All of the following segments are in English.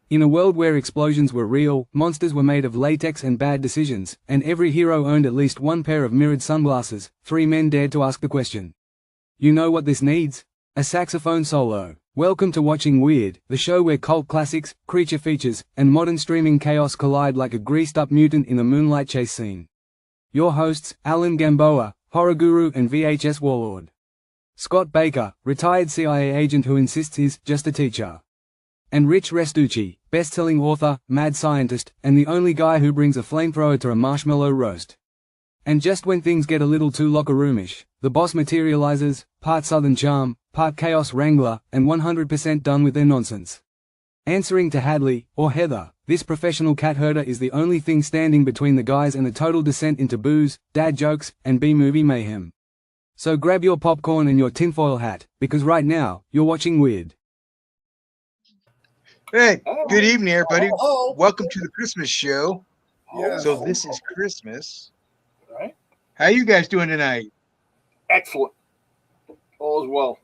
In a world where explosions were real, monsters were made of latex and bad decisions, and every hero owned at least one pair of mirrored sunglasses, 3 men dared to ask the question. You know what this needs? A saxophone solo. Welcome to Watching Weird, the show where cult classics, creature features, and modern streaming chaos collide like a greased-up mutant in a moonlight chase scene. Your hosts, Alan Gamboa, horror guru and VHS warlord. Scott Baker, retired CIA agent who insists he's just a teacher. And Rich Restucci, best-selling author, mad scientist, and the only guy who brings a flamethrower to a marshmallow roast. And just when things get a little too locker roomish, the boss materializes, part Southern charm, part chaos wrangler, and 100% done with their nonsense. Answering to Hadley, or Heather, this professional cat herder is the only thing standing between the guys and a total descent into booze, dad jokes, and B-movie mayhem. So grab your popcorn and your tinfoil hat, because right now, you're watching Weird. Hey, good evening, everybody. Oh. Welcome to the Christmas show. Yeah. So this is Christmas. Right. How you guys doing tonight? Excellent. All is well.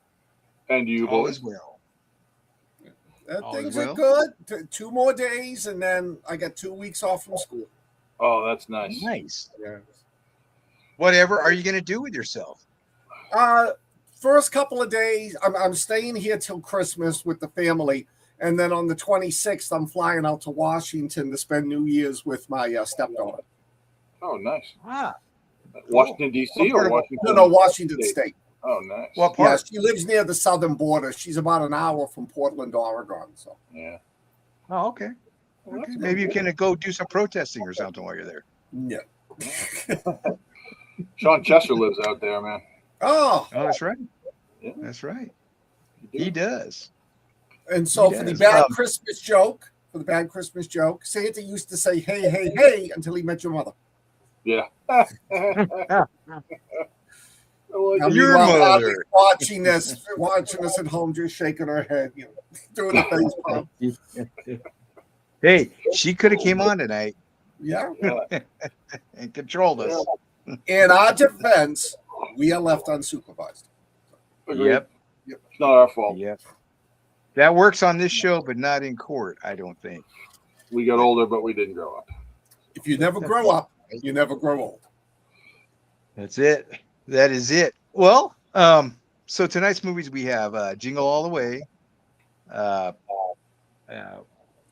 And you, All boys? is well. Things are good. 2 more days, and then I got 2 weeks off from school. Oh, that's nice. Nice. Yeah. Whatever are you going to do with yourself? First couple of days, I'm staying here till Christmas with the family, and then on the 26th, I'm flying out to Washington to spend New Year's with my stepdaughter. Oh, nice. Ah, Washington, D.C. or Washington? No, Washington State. Oh, nice. what Yeah, part? she lives near the southern border. She's about an hour from Portland, Oregon. So Yeah. Oh, okay. Well, Okay. that's Maybe you good. can go do some protesting or something while you're there. yeah. Sean Chester lives out there, man. Oh, Oh, that's right. Yeah. That's right. You do. He does. and so He for the does. bad Christmas joke, Santa used to say, "Hey, hey, hey," until he met your mother. Yeah. Now, Your meanwhile, mother. Holly's watching this at home, just shaking her head, doing the face palm. Hey, she could have came on tonight Yeah. and controlled us. In our defense, we are left unsupervised. Agreed. Yep. It's not our fault. Yep. That works on this show, but not in court, I don't think. We got older, but we didn't grow up. If you never grow up, you never grow old. That's it. That is it. Well, so tonight's movies we have Jingle All the Way.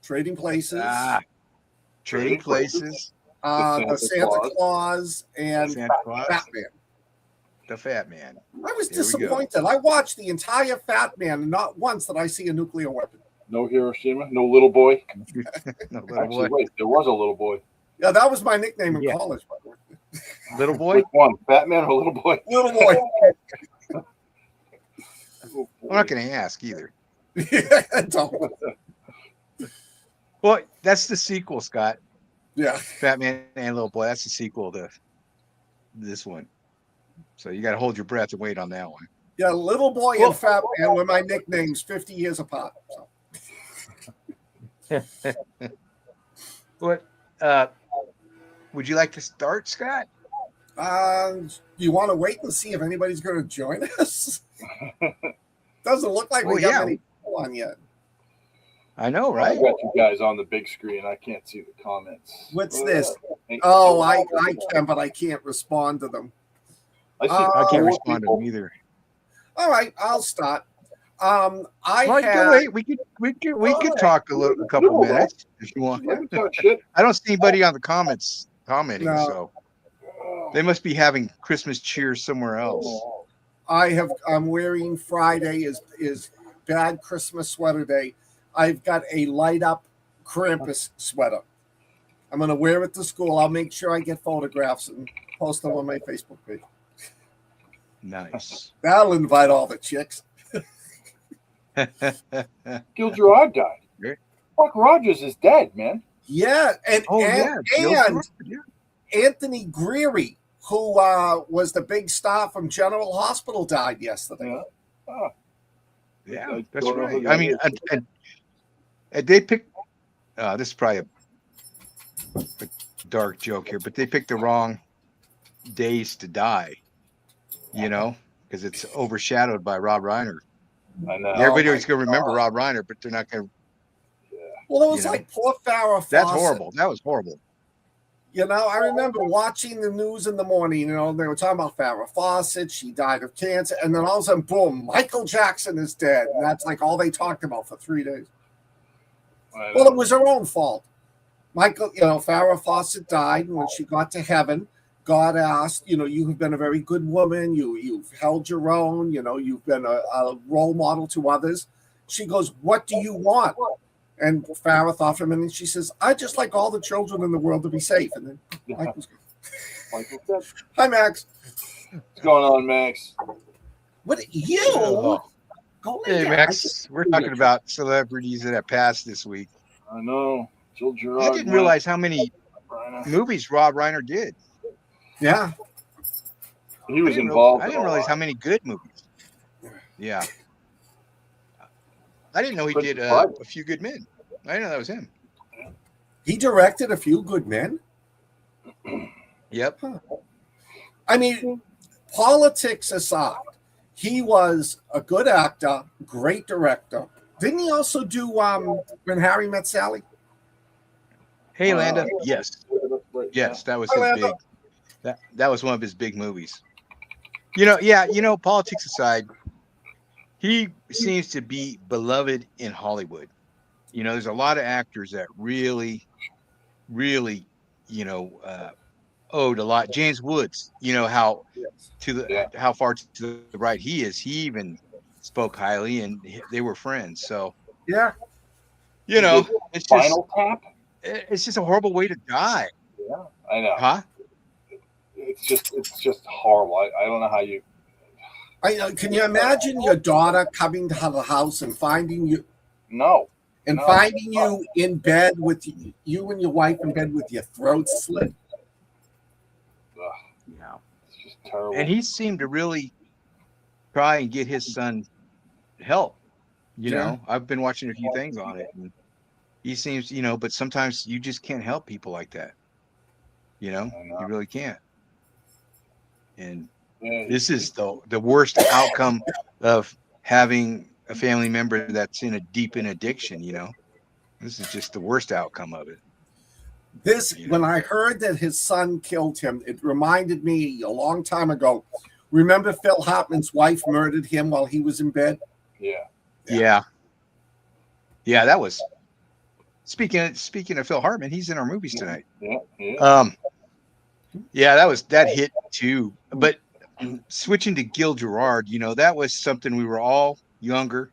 Trading Places, Trading Places. the Santa Claus, and Santa Claus. Fatman. The Fat Man. I was There we go. disappointed. I watched the entire Fatman, and not once did I see a nuclear weapon. No Hiroshima, no little boy. No, little Actually, boy. wait, there was a little boy. Yeah, that was my nickname in Yeah. college, by the way. Little boy. Which one? Batman or little boy? Little boy. I'm not going to ask either. Don't. Well, that's the sequel, Scott. Yeah. Fat Man and Little Boy. That's the sequel to this one. So you got to hold your breath and wait on that one. Yeah, Little Boy and Fatman were my nicknames 50 years apart. So. What? Would you like to start, Scott? You want to wait and see if anybody's going to join us? Doesn't look like we Oh, got yeah. many people on yet. I know, I right? got you guys on the big screen. I can't see the comments. What's this? Yeah. Oh, I can, but I can't respond to them. I see I can't four respond to people. them either. All right, I'll start. I Well, have. wait, we could talk a couple minutes if you want. Let me talk shit. I don't see anybody on the comments commenting, No. so they must be having Christmas cheer somewhere else. I'm wearing Friday is bad Christmas sweater day. I've got a light up Krampus sweater. I'm going to wear it to school. I'll make sure I get photographs and post them on my Facebook page. Nice. That'll invite all the chicks. Gil Gerard died. Yeah. Buck Rogers is dead, man. Yeah, and Anthony Greery, who was the big star from General Hospital, died yesterday. Yeah. Yeah, I that's don't know right. who I that mean, is. and they picked. This is probably a dark joke here, but they picked the wrong days to die. You know, because it's overshadowed by Rob Reiner. I know. Everybody's going to remember Rob Reiner, but they're not going to Well, it was You know? like poor Farrah Fawcett. That's horrible. That was horrible. You know, I remember watching the news in the morning. You know, they were talking about Farrah Fawcett. She died of cancer, and then all of a sudden, boom! Michael Jackson is dead, and that's like all they talked about for 3 days. Well, it was her own fault. Farrah Fawcett died, and when she got to heaven, God asked, you have been a very good woman. You've held your own. You've been a role model to others. She goes, "What do you want?" And Farrah thought for a minute. She says, "I just like all the children in the world to be safe." And then Michael said, "Hi, Max. What's going on, Max? What you? Go lay Hey, down." Max, we're talking about celebrities that have passed this week. I know. Jill Gerard. I didn't realize how many movies Rob Reiner did. Yeah. He was involved. I didn't realize how many good movies. Yeah. I didn't know he did A Few Good Men. I didn't know that was him. He directed A Few Good Men. Yep. Huh. I mean, politics aside, he was a good actor, great director. Didn't he also do When Harry Met Sally? Hey, Landa. Yes. Yes, that was his big. That was one of his big movies. Politics aside, he seems to be beloved in Hollywood. There's a lot of actors that really, really, owed a lot. James Woods, how far to the right he is. He even spoke highly, and they were friends. So yeah, it's Final Tap. It's just a horrible way to die. Yeah, I know. Huh? It's just horrible. I don't know how you. Can you imagine your daughter coming to the house and finding you? No. Finding you in bed with you and your wife in bed with your throat slit. Yeah, it's just terrible. And he seemed to really try and get his son help. I've been watching a few things on it, and he seems, but sometimes you just can't help people like that. You really can't. And this is the worst outcome of having a family member that's deep in addiction. This is just the worst outcome of it. When I heard that his son killed him, it reminded me a long time ago. Remember Phil Hartman's wife murdered him while he was in bed? Yeah. That was speaking of Phil Hartman. He's in our movies tonight. That hit too. But switching to Gil Gerard, that was something we were all younger.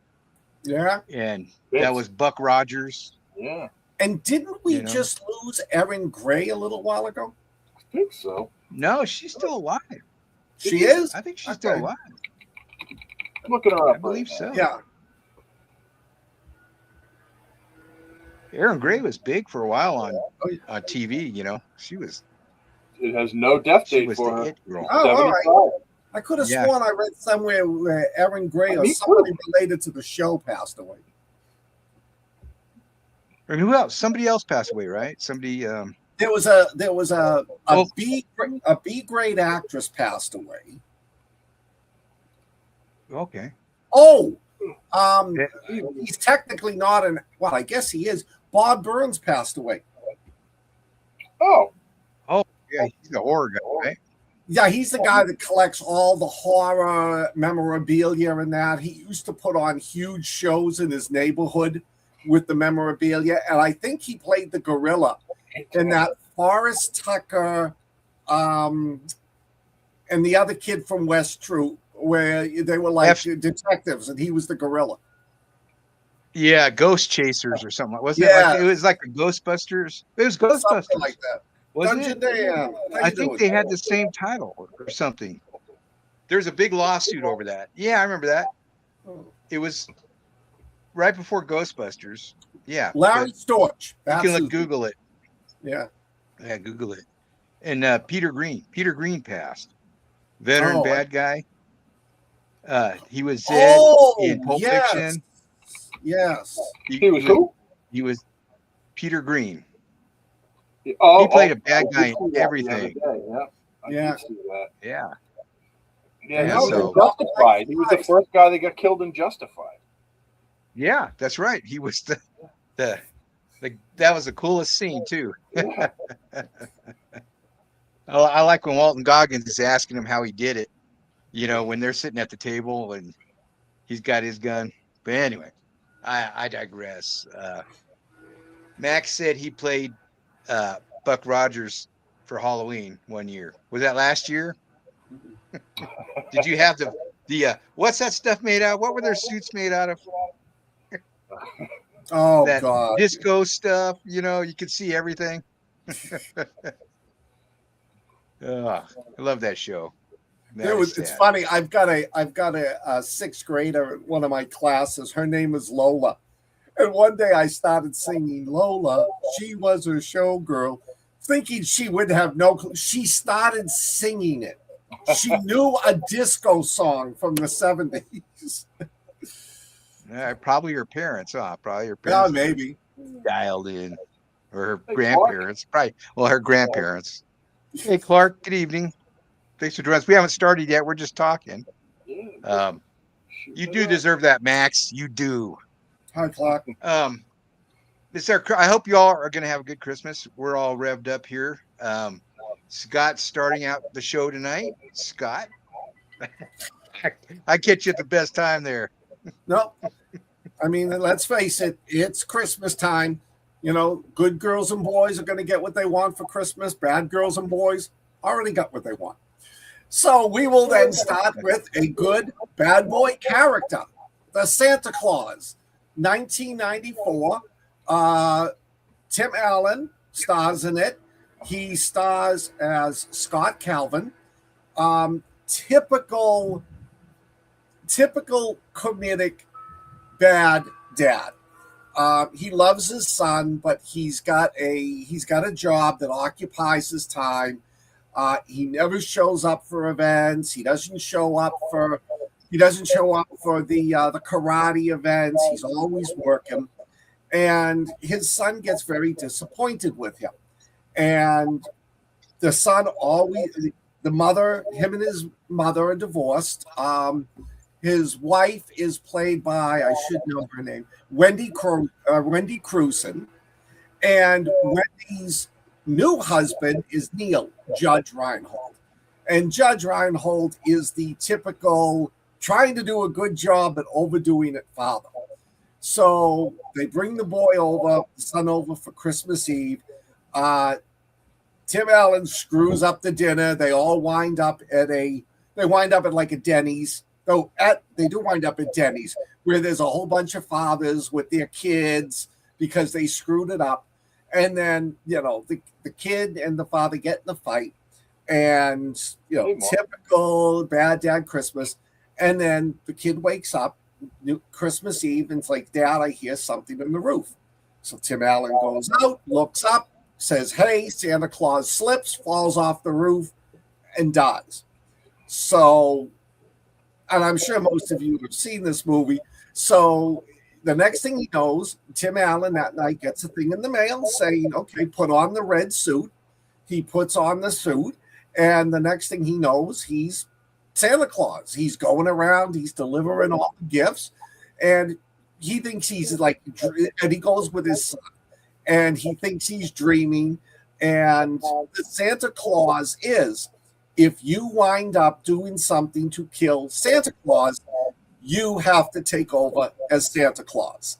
Yeah. And that was Buck Rogers. Yeah. And didn't we just lose Erin Gray a little while ago? I think so. No, she's still alive. She is? I think she's still alive. I'm looking her up. I believe so. Yeah. Erin Gray was big for a while on TV, She was. It has no death date for her. All right. I could have sworn I read somewhere where Erin Gray or somebody related to the show passed away. And who else? Somebody else passed away, right? Somebody. There was a B grade actress passed away. Okay. Oh, he's technically not I guess he is. Bob Burns passed away. Oh, yeah, he's a horror guy, right? Yeah, he's the guy that collects all the horror memorabilia and that. He used to put on huge shows in his neighborhood with the memorabilia, and I think he played the gorilla in that Forrest Tucker and the other kid from West Troop, where they were like detectives, and he was the gorilla. Yeah, Ghost Chasers or something. Wasn't it? It was like the Ghostbusters. It was Ghostbusters. Something like that. Wasn't it? I think they had the same title or something. There's a big lawsuit over that. Yeah, I remember that. It was right before Ghostbusters. Yeah. Larry Storch. You can Google it. Yeah. Yeah, Google it. And Peter Green. Peter Green passed. Veteran bad guy. He was Zed in Pulp Fiction. Yes. He was who? He was Peter Green. He Oh, played a bad guy in everything. Yeah. Yeah. Yeah, he was in Justified. He was the first guy that got killed in Justified. Yeah, that's right. He was the That was the coolest scene too. I like when Walton Goggins is asking him how he did it. When they're sitting at the table and he's got his gun. But anyway, I digress. Max said he played Buck Rogers for Halloween one year. Was that last year? Did you have the what's that stuff made out of? What were their suits made out of? Oh That God. disco stuff, you could see everything. I love that show. It's funny. I've got a sixth grader in one of my classes. Her name is Lola. And one day I started singing Lola. She was a showgirl, thinking she would have no clue. She started singing it. She knew a disco song from the 70s. Probably her parents, huh? Probably her parents. Yeah, maybe. Dialed in. Or her grandparents. Probably. Well, her grandparents. Hey, Clark. Good evening. Thanks for joining us. We haven't started yet. We're just talking. You do deserve that, Max. You do. Hi, Clark. I hope you all are going to have a good Christmas. We're all revved up here. Scott's starting out the show tonight. Scott, I catch you at the best time there. No, I mean, let's face it. It's Christmas time. Good girls and boys are going to get what they want for Christmas. Bad girls and boys already got what they want. So we will then start with a good bad boy character, the Santa Claus, 1994. Tim Allen stars in it. He stars as Scott Calvin. Typical comedic bad dad. He loves his son, but he's got a job that occupies his time. He never shows up for events. He doesn't show up for the karate events. He's always working. And his son gets very disappointed with him. And the son him and his mother are divorced. His wife is played by, I should know her name, Wendy Crewson. And Wendy's new husband is Neil, Judge Reinhold. And Judge Reinhold is the typical trying to do a good job but overdoing it father. So they bring the son over for Christmas Eve. Tim Allen screws up the dinner. They all wind up at like a Denny's. They do wind up at Denny's, where there's a whole bunch of fathers with their kids because they screwed it up. And then, the kid and the father get in a fight, and, typical bad dad Christmas. And then the kid wakes up Christmas Eve and it's like, Dad, I hear something in the roof. So Tim Allen goes out, looks up, says, hey, Santa Claus slips, falls off the roof, and dies. So, and I'm sure most of you have seen this movie. So the next thing he knows, Tim Allen that night gets a thing in the mail saying, okay, put on the red suit. He puts on the suit, and the next thing he knows, he's Santa Claus. He's going around, he's delivering all the gifts, and he thinks he's like, and he goes with his son, and he thinks he's dreaming. And the Santa Claus is, if you wind up doing something to kill Santa Claus, you have to take over as Santa Claus.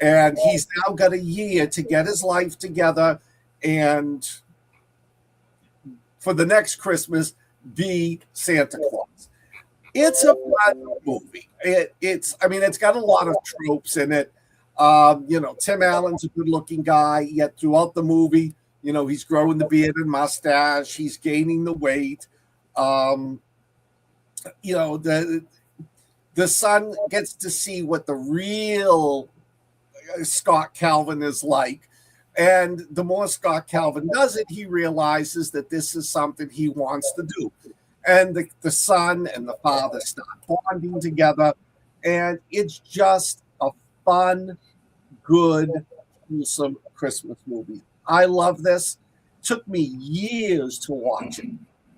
And he's now got a year to get his life together and for the next Christmas, be Santa Claus. It's a fun movie. It's got a lot of tropes in it. Tim Allen's a good-looking guy, yet throughout the movie, he's growing the beard and mustache. He's gaining the weight. The son gets to see what the real Scott Calvin is like. And the more Scott Calvin does it, he realizes that this is something he wants to do. And the son and the father start bonding together. And it's just a fun, good, wholesome Christmas movie. I love this. Took me years to watch it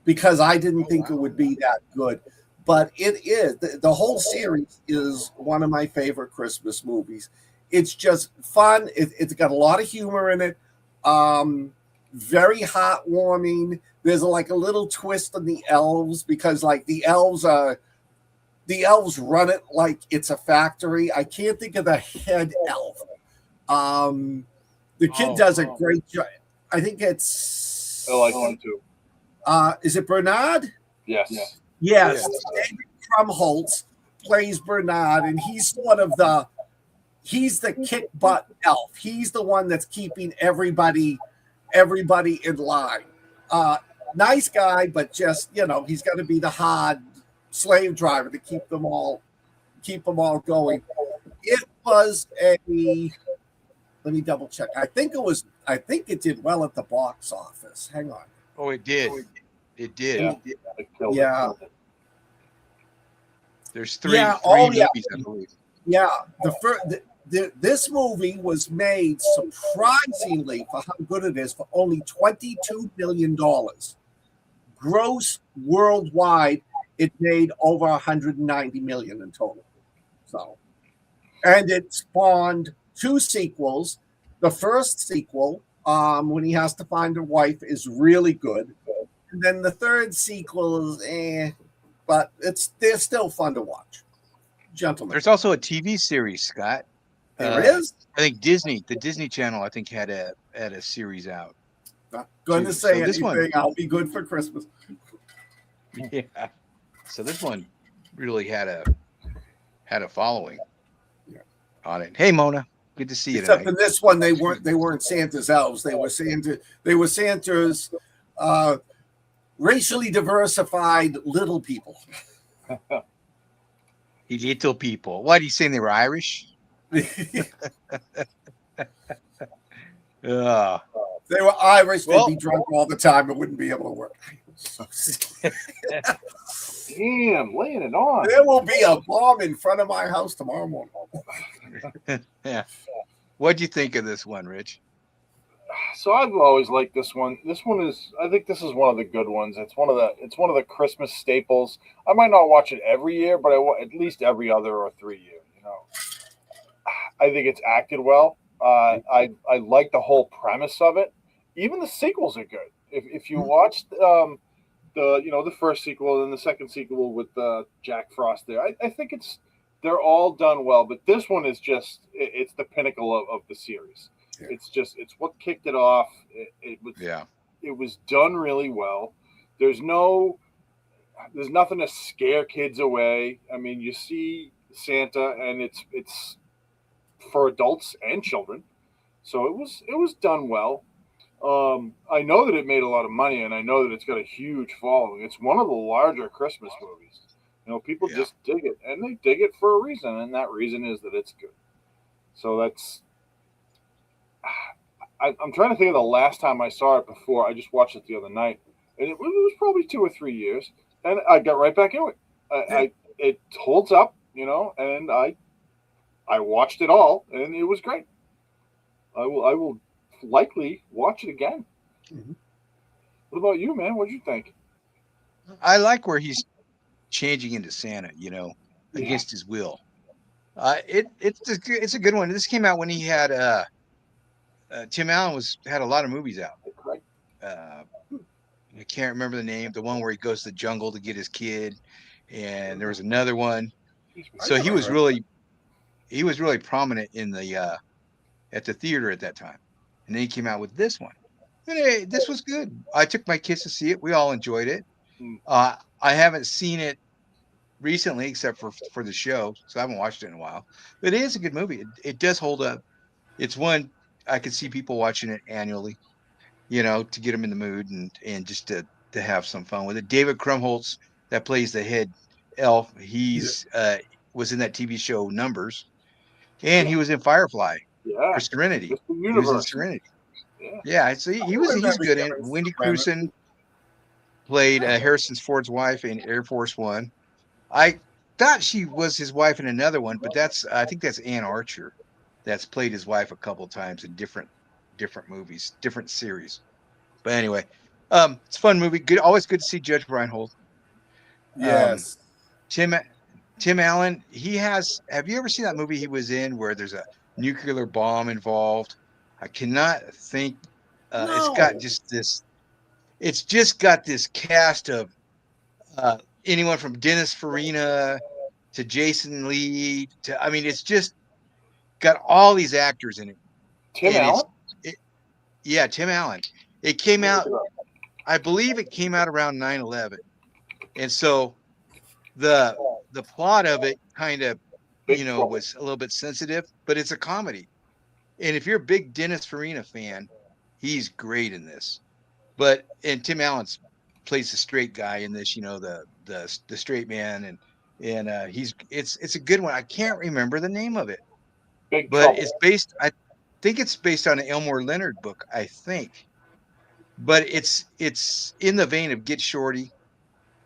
because I didn't think it would be that good. But it is. The whole series is one of my favorite Christmas movies. It's just fun. It's got a lot of humor in it. Very heartwarming. There's like a little twist on the elves because like the elves run it like it's a factory. I can't think of the head elf. The kid does a great job. I think it's. I like him too. Is it Bernard? Yes. Yes. David Krumholtz plays Bernard, and he's sort of he's the kick butt elf. He's the one that's keeping everybody in line. Nice guy, but just he's got to be the hard slave driver to keep them all going. It was let me double check. I think it did well at the box office. Hang on. Oh, it did. It did. Yeah. There's three movies, I believe. Yeah. This movie was made surprisingly for how good it is for only $22 million. Gross worldwide, it made over $190 million in total. So, and it spawned 2 sequels. The first sequel, when he has to find a wife, is really good. And then the third sequel is but they're still fun to watch. Gentlemen. There's also a TV series, Scott. There is? I think the Disney Channel, I think had a series out. Not going to say this anything. I'll be good for Christmas. Yeah. So this one really had a following on it. Hey, Mona, good to see you. Except in this one, they weren't Santa's elves. They were Santa's racially diversified little people. Little people. Why do you say they were Irish? They were Irish. They'd be drunk all the time and wouldn't be able to work. Damn, laying it on. There will be a bomb in front of my house tomorrow morning. Yeah. What'd you think of this one, Rich? So I've always liked this one. I think this is one of the good ones. It's one of the Christmas staples. I might not watch it every year, but at least every other or 3 years. I think it's acted well. I like the whole premise of it. Even the sequels are good. If you watched the first sequel and the second sequel with Jack Frost there, I think they're all done well. But this one is it's the pinnacle of the series. Yeah. It's what kicked it off. It was done really well. There's nothing to scare kids away. I mean, you see Santa, and it's for adults and children, so it was done well. I know that it made a lot of money, and I know that it's got a huge following. It's one of the larger Christmas movies. People just dig it, and they dig it for a reason, and that reason is that it's good. So that's. I'm trying to think of the last time I saw it before. I just watched it the other night, and it was probably 2 or 3 years, and I got right back into it. It holds up, and I watched it all, and it was great. I will likely watch it again. Mm-hmm. What about you, man? What did you think? I like where he's changing into Santa, against his will. It's a good one. This came out when he had Tim Allen had a lot of movies out. I can't remember the name. The one where he goes to the jungle to get his kid, and there was another one. So he was really prominent in the at the theater at that time, and then he came out with this one. And this was good. I took my kids to see it. We all enjoyed it. I haven't seen it recently, except for the show, so I haven't watched it in a while. But it is a good movie. It does hold up. It's one I could see people watching it annually, to get them in the mood and just to have some fun with it. David Krumholtz, that plays the head elf, he's was in that TV show Numbers, and he was in Firefly or Serenity. He was in Serenity. Yeah, so he's good in it. Wendy Crewson played Harrison Ford's wife in Air Force One. I thought she was his wife in another one, but I think that's Ann Archer. That's played his wife a couple of times in different movies, different series. But anyway, it's a fun movie. Good, always good to see Judge Reinhold. Yes. Tim Allen. Have you ever seen that movie he was in where there's nuclear bomb involved. I cannot think. It's got No. just this. It's just got this cast of uh, anyone from Dennis Farina to Jason Lee to. I mean, it's just got all these actors in it, Tim and Allen. it, yeah, Tim Allen. It came out. I believe it came out around 9/11, and so the the plot of it kind of Big Trouble. was a little bit sensitive, but it's a comedy. And if you're a big Dennis Farina fan, he's great in this. And Tim Allen plays the straight guy in this, the straight man, and it's a good one. I can't remember the name of it, Big but Trouble. I think it's based on an Elmore Leonard book, I think. But it's in the vein of Get Shorty.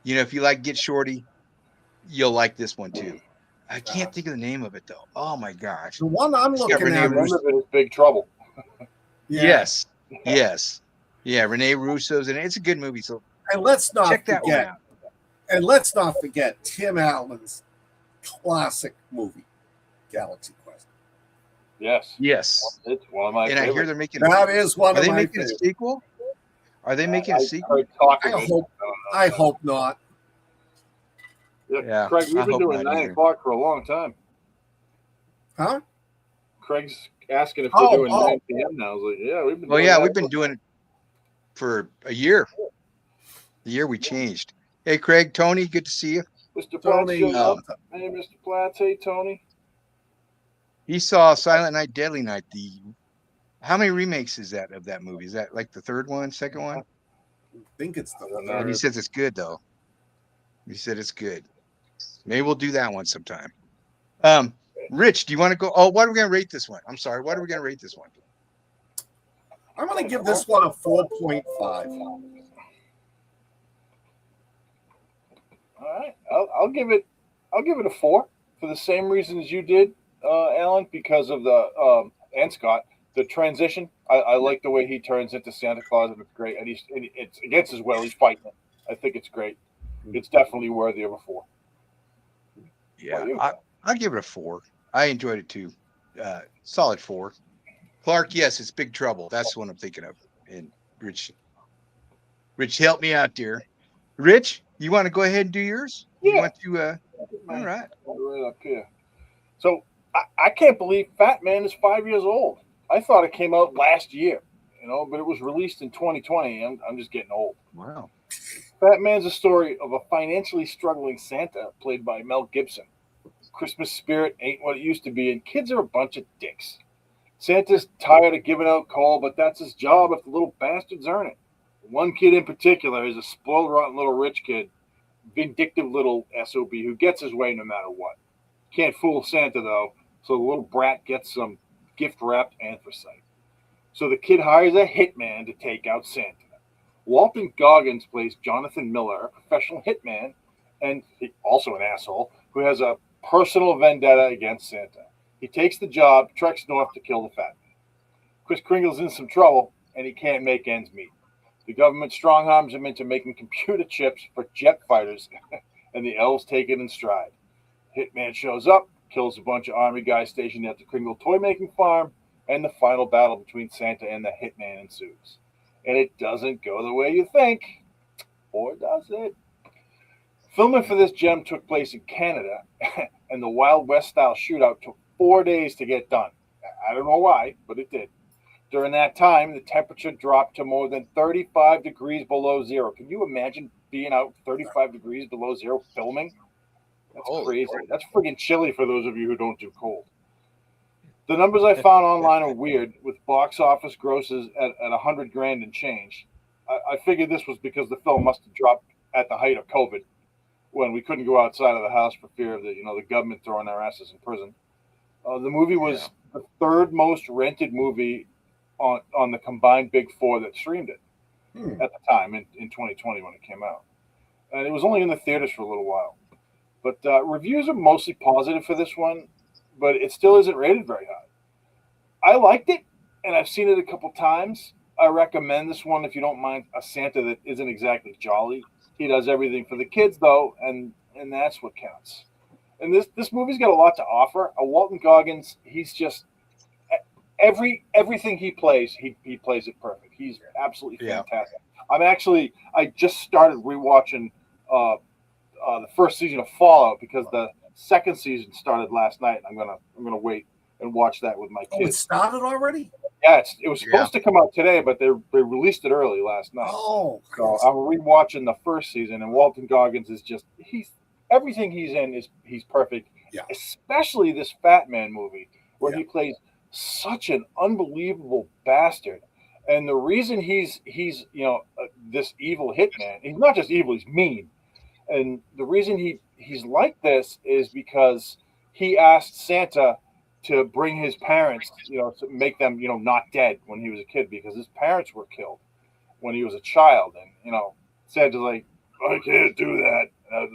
If you like Get Shorty, you'll like this one too. I can't think of the name of it though. Oh my gosh. The one I'm It's got looking Renee at The is, name of it is Big Trouble. yeah. Yes. Yes. Yeah, Renee Russo's in it. It's a good movie, so And let's not check that one forget, out. and let's not forget Tim Allen's classic movie, Galaxy Quest. Yes. Yes. It's one of my And I hear favorites. they're making That is one Are of they my making a favorites. sequel? Are they making a I sequel? heard talk I of it. hope, I hope not. Yeah, Craig, I we've been hope doing not 9 either. o'clock for a long time. Huh? Craig's asking if they're Oh, doing oh. 9 p.m. now. I was like, yeah, we've been. Well, doing yeah, 9 we've been o'clock. doing it for a year. The year we changed. Hey, Craig, Tony, good to see you. Mr. Platt's Tony, showed up. Um, Hey, Mr. Platts. Hey, Tony. he saw Silent Night, Deadly Night. How many remakes is that of that movie? Is that like the third one, second one? I think it's the I don't know. And he third. says it's good though. He said it's good. Maybe we'll do that one sometime. Rich, do you want to go? Oh, what are we gonna rate this one? I'm sorry. What are we gonna rate this one? I'm going to give this one a 4.5. All right, I'll give it a 4 for the same reasons you did, Alan, because of the and Scott, the transition. I like the way he turns into Santa Claus, and it's great. And it's against his will. He's fighting it. I think it's great. It's definitely worthy of a 4. Yeah, you? I'll give it a 4. I enjoyed it too. Solid 4. Clark, yes, it's Big Trouble. That's the one I'm thinking of. And Rich, help me out, dear. Rich, you want to go ahead and do yours? You Yeah. want to? All right. Right up here. So I can't believe Fatman is 5 years old. I thought it came out last year, but it was released in 2020. I'm just getting old. Wow. Fatman's a story of a financially struggling Santa played by Mel Gibson. Christmas spirit ain't what it used to be, and kids are a bunch of dicks. Santa's tired of giving out coal, but that's his job if the little bastards earn it. One kid in particular is a spoiled, rotten little rich kid, vindictive little SOB who gets his way no matter what. Can't fool Santa, though, so the little brat gets some gift-wrapped anthracite. So the kid hires a hitman to take out Santa. Walton Goggins plays Jonathan Miller, a professional hitman, and also an asshole, who has a personal vendetta against Santa. He takes the job, treks north to kill the fat man. Kris Kringle's in some trouble, and he can't make ends meet. The government strong-arms him into making computer chips for jet fighters, and the elves take it in stride. Hitman shows up, kills a bunch of army guys stationed at the Kringle toy-making farm, and the final battle between Santa and the hitman ensues. And it doesn't go the way you think. Or does it? Filming for this gem took place in Canada, and the Wild West-style shootout took 4 days to get done. I don't know why, but it did. During that time, the temperature dropped to more than 35 degrees below zero. Can you imagine being out 35 degrees below zero filming? That's crazy. That's friggin' chilly for those of you who don't do cold. The numbers I found online are weird, with box office grosses at 100 grand and change. I figured this was because the film must have dropped at the height of COVID, when we couldn't go outside of the house for fear of the government throwing our asses in prison. The movie was the third most rented movie on the combined Big Four that streamed it at the time in 2020 when it came out. And it was only in the theaters for a little while. But reviews are mostly positive for this one, but it still isn't rated very high. I liked it, and I've seen it a couple times. I recommend this one if you don't mind a Santa that isn't exactly jolly. He does everything for the kids, though, and that's what counts. And this movie's got a lot to offer. Walton Goggins, he's just everything he plays, he plays it perfect. He's absolutely Yeah. fantastic. I just started rewatching the first season of Fallout because the second season started last night. I'm gonna wait and watch that with my Oh, it kids. started already? Yeah, it was supposed to come out today, but they released it early last night. Oh, So I'm rewatching the first season, and Walton Goggins is just everything he's in he's perfect. Yeah. Especially this Fatman movie where Yeah. he plays such an unbelievable bastard. And the reason he's this evil hitman, he's not just evil, he's mean. And the reason he's like this is because he asked Santa to bring his parents, to make them, not dead when he was a kid because his parents were killed when he was a child. And, Santa's like, I can't do that.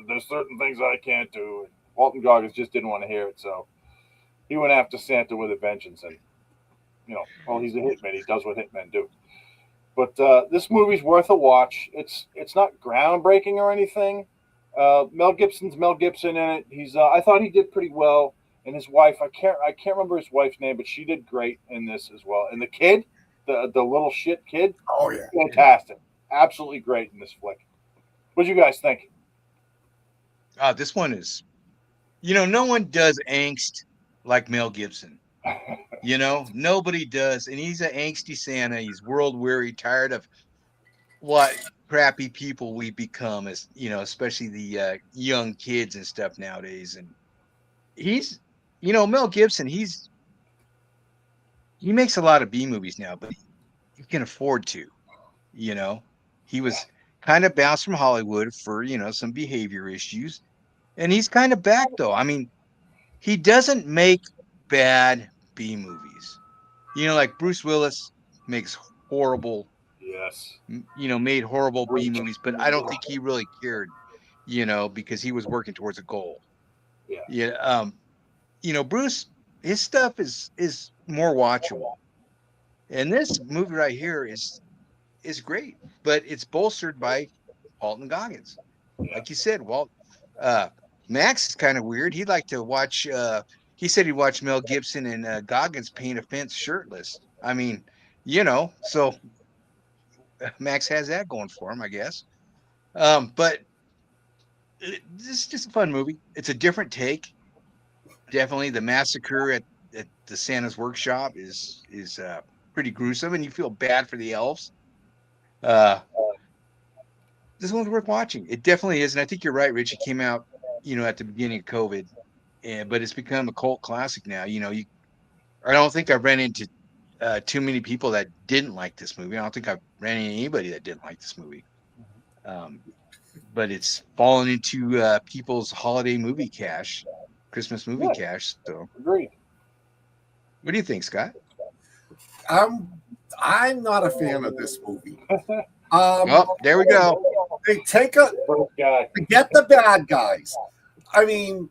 There's certain things I can't do. And Walton Goggins just didn't want to hear it. So he went after Santa with a vengeance. And, he's a hitman. He does what hitmen do. But this movie's worth a watch. It's not groundbreaking or anything. Mel Gibson's Mel Gibson in it. I thought he did pretty well. And his wife, I can't remember his wife's name, but she did great in this as well. And the kid, the little shit kid, Oh, yeah. fantastic, absolutely great in this flick. What do you guys think? This one is, no one does angst like Mel Gibson. Nobody does, and he's an angsty Santa. He's world weary, tired of what crappy people we become, as especially the young kids and stuff nowadays. And he's, Mel Gibson. He makes a lot of B movies now, but he can afford to. He was kind of bounced from Hollywood for some behavior issues, and he's kind of back though. I mean, he doesn't make bad B movies. Like Bruce Willis makes horrible, Yes, made horrible B movies, but I don't think he really cared, because he was working towards a goal. Yeah. Bruce, his stuff is more watchable, and this movie right here is great, but it's bolstered by Walton Goggins. Yeah. Like you said, Max is kind of weird. He'd like to watch. He said he'd watch Mel Gibson and Goggins paint a fence shirtless. I mean, so Max has that going for him, I guess. But this is just a fun movie. It's a different take. Definitely, the massacre at the Santa's workshop is pretty gruesome, and you feel bad for the elves. This one's worth watching. It definitely is, and I think you're right, Rich. It came out, at the beginning of COVID, but it's become a cult classic now. I don't think I've ran into too many people that didn't like this movie. I don't think I've ran into anybody that didn't like this movie. But it's fallen into people's holiday movie cache, Christmas movie cache. So, agreed. What do you think, Scott? I'm not a fan of this movie. There we go. They forget the bad guys. I mean,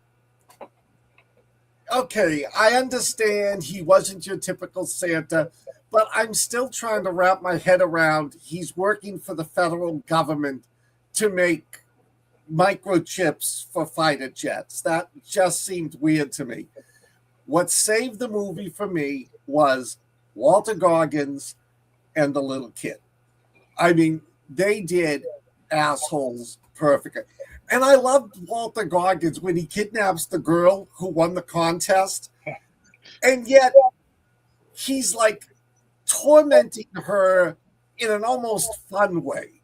okay, I understand he wasn't your typical Santa, but I'm still trying to wrap my head around he's working for the federal government to make microchips for fighter jets. That just seemed weird to me. What saved the movie for me was Walter Goggins and the little kid. I mean, they did assholes perfectly. And I loved Walter Goggins when he kidnaps the girl who won the contest. And yet he's like tormenting her in an almost fun way.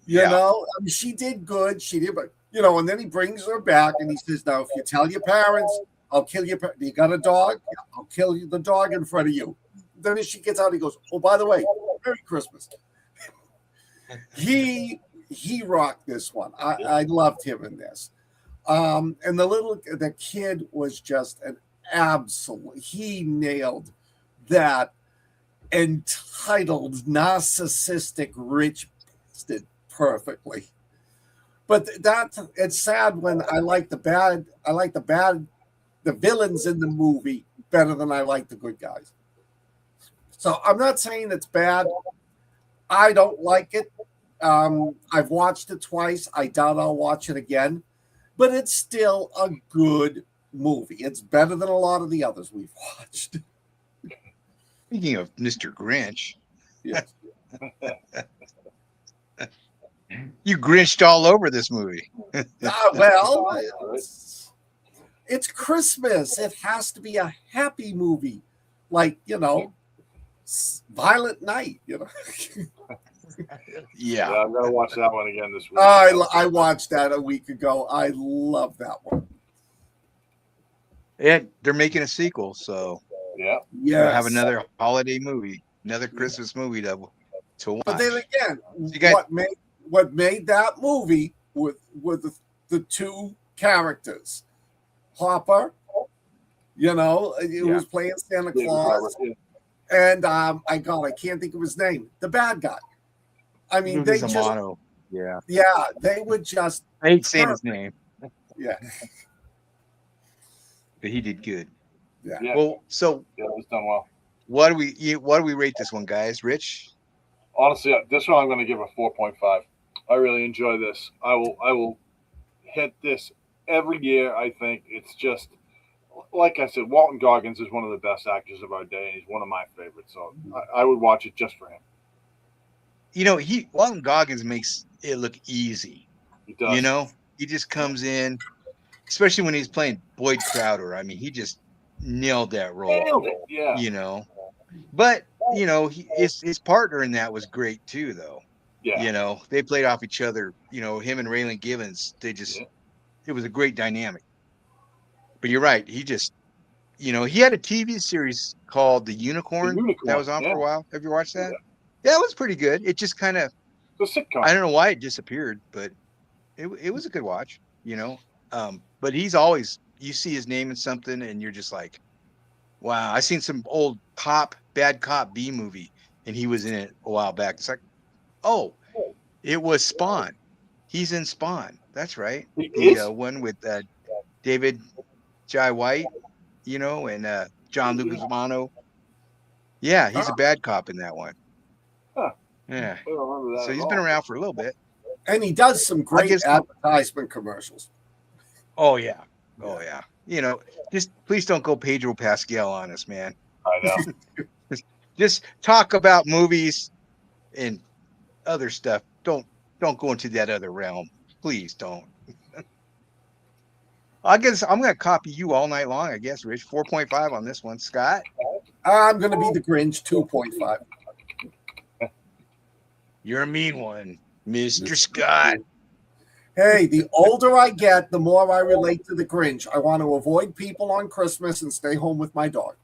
You know, I mean, she did good. She did, but, and then he brings her back and he says, now, if you tell your parents, I'll kill your parents. You got a dog? Yeah, I'll kill the dog in front of you. Then as she gets out, he goes, oh, by the way, Merry Christmas. He rocked this one. I loved him in this. And the kid was just an absolute, he nailed that entitled, narcissistic, rich bastard perfectly. But it's sad when the villains in the movie better than I like the good guys. So I'm not saying it's bad. I don't like it. I've watched it twice. I doubt I'll watch it again, but it's still a good movie. It's better than a lot of the others we've watched. Speaking of Mr. Grinch, Yes. you Grinched all over this movie. Well, Right? it's Christmas. It has to be a happy movie, like Violent Night. Yeah, Yeah. I'm gonna watch that one again this week. I watched that a week ago. I love that one. And they're making a sequel, so Yeah, we'll have Yes, another holiday movie, another Christmas movie to but then watch. again, So you guys, what made that movie with the two characters, Hopper, who was playing Santa David Claus, Harbour, and I can't think of his name, the bad guy. I mean, Louis they just Zamano. Yeah, they would just I hate saying his name, yeah. but he did good. yeah, Well, so it was done well. what do we rate this one, guys? Rich? Honestly, this one I'm going to give a 4.5. I really enjoy this. I will hit this every year. I think it's just like I said, Walton Goggins is one of the best actors of our day, and he's one of my favorites. So I would watch it just for him. Walton Goggins makes it look easy. He does. He just comes in, especially when he's playing Boyd Crowder. I mean, he just nailed that role. Nailed it. Yeah. But his partner in that was great too, though. Yeah. They played off each other. Him and Raylan Givens. It was a great dynamic. But you're right. He had a TV series called The Unicorn, that was on for a while. Have you watched that? Yeah, it was pretty good. It just kind of, It's a sitcom. I don't know why it disappeared, but it was a good watch. But he's always, you see his name in something and you're just like, wow. I seen some old bad cop B movie, and he was in it a while back. It's like, oh, it was Spawn. He's in Spawn. That's right. The one with David Jai White, and John Leguizamo. Yeah, he's a bad cop in that one. Huh. Yeah. I don't remember that So at he's all. been around for a little bit. And he does some great advertisement commercials. Oh yeah. Oh yeah. Just please don't go Pedro Pascal on us, man. I know. Just talk about movies and other stuff. Don't go into that other realm. Please don't. I guess I'm gonna copy you all night long, I guess, Rich. 4.5 on this one. Scott? I'm going to be the Grinch, 2.5. You're a mean one, Mr. Scott. Hey, the older I get, the more I relate to the Grinch. I want to avoid people on Christmas and stay home with my dog.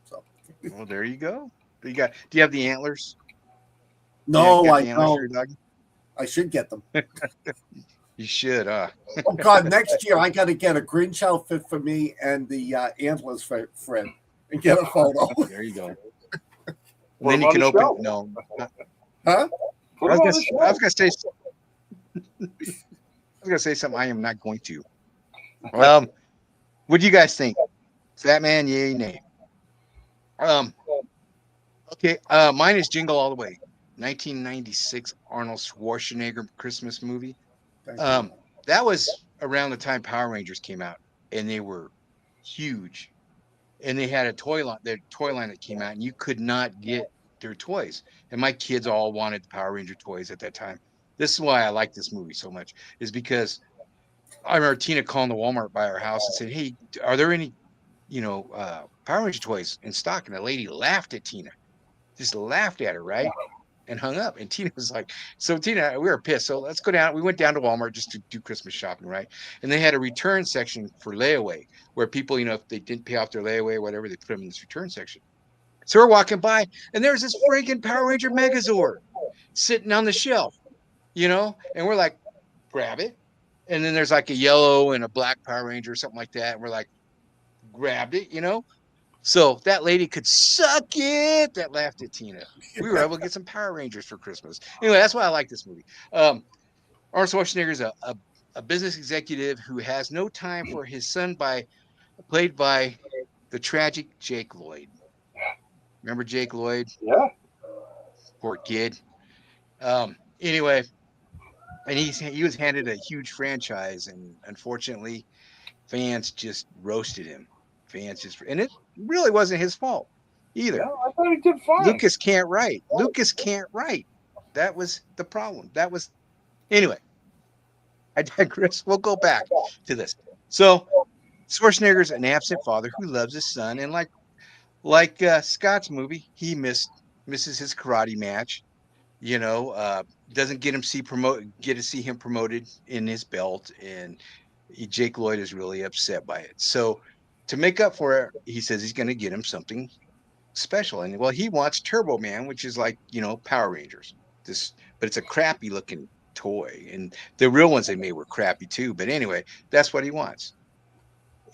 So, Well, there you go. Do you have the antlers? no, I the antlers for your don't. dog? I should get them. You should, Oh God! Next year I got to get a Grinch outfit for me and the antlers for Fred and get a photo. There you go. Put Then him you on can the open. show. No, Huh? Put I him on was the show. gonna say something. I am not going to. What do you guys think? Fatman, yay, nay? Okay. Mine is Jingle All the Way, 1996 Arnold Schwarzenegger Christmas movie. That was around the time Power Rangers came out, and they were huge. And they had their toy line that came out, and you could not get their toys. And my kids all wanted the Power Ranger toys at that time. This is why I like this movie so much, is because I remember Tina calling the Walmart by our house and said, "Hey, are there any, Power Ranger toys in stock?" And the lady laughed at Tina, just laughed at her, right? And hung up. And Tina was like, so Tina, we were pissed. So let's go down. We went down to Walmart just to do Christmas shopping, right? And they had a return section for layaway where people, if they didn't pay off their layaway or whatever, they put them in this return section. So we're walking by, and there's this freaking Power Ranger Megazord sitting on the shelf, and we're like, grab it. And then there's like a yellow and a black Power Ranger or something like that. And we're like, grabbed it, So that lady could suck it. That laughed at Tina. We were able to get some Power Rangers for Christmas. Anyway, that's why I like this movie. Arnold Schwarzenegger is a business executive who has no time for his son, played by the tragic Jake Lloyd. Remember Jake Lloyd? Yeah. Poor kid. Anyway, and he was handed a huge franchise, and unfortunately, fans just roasted him. And it really wasn't his fault. either. No, I thought he did fine. Lucas can't write. Lucas can't write. That was the problem. That was anyway. I digress. We'll go back to this. So Schwarzenegger's an absent father who loves his son, and like Scott's movie, he misses his karate match. Doesn't get to see him promoted in his belt, and Jake Lloyd is really upset by it. So to make up for it, he says he's going to get him something special, and well, he wants Turbo Man, which is like Power Rangers. But it's a crappy looking toy, and the real ones they made were crappy too. But anyway, that's what he wants,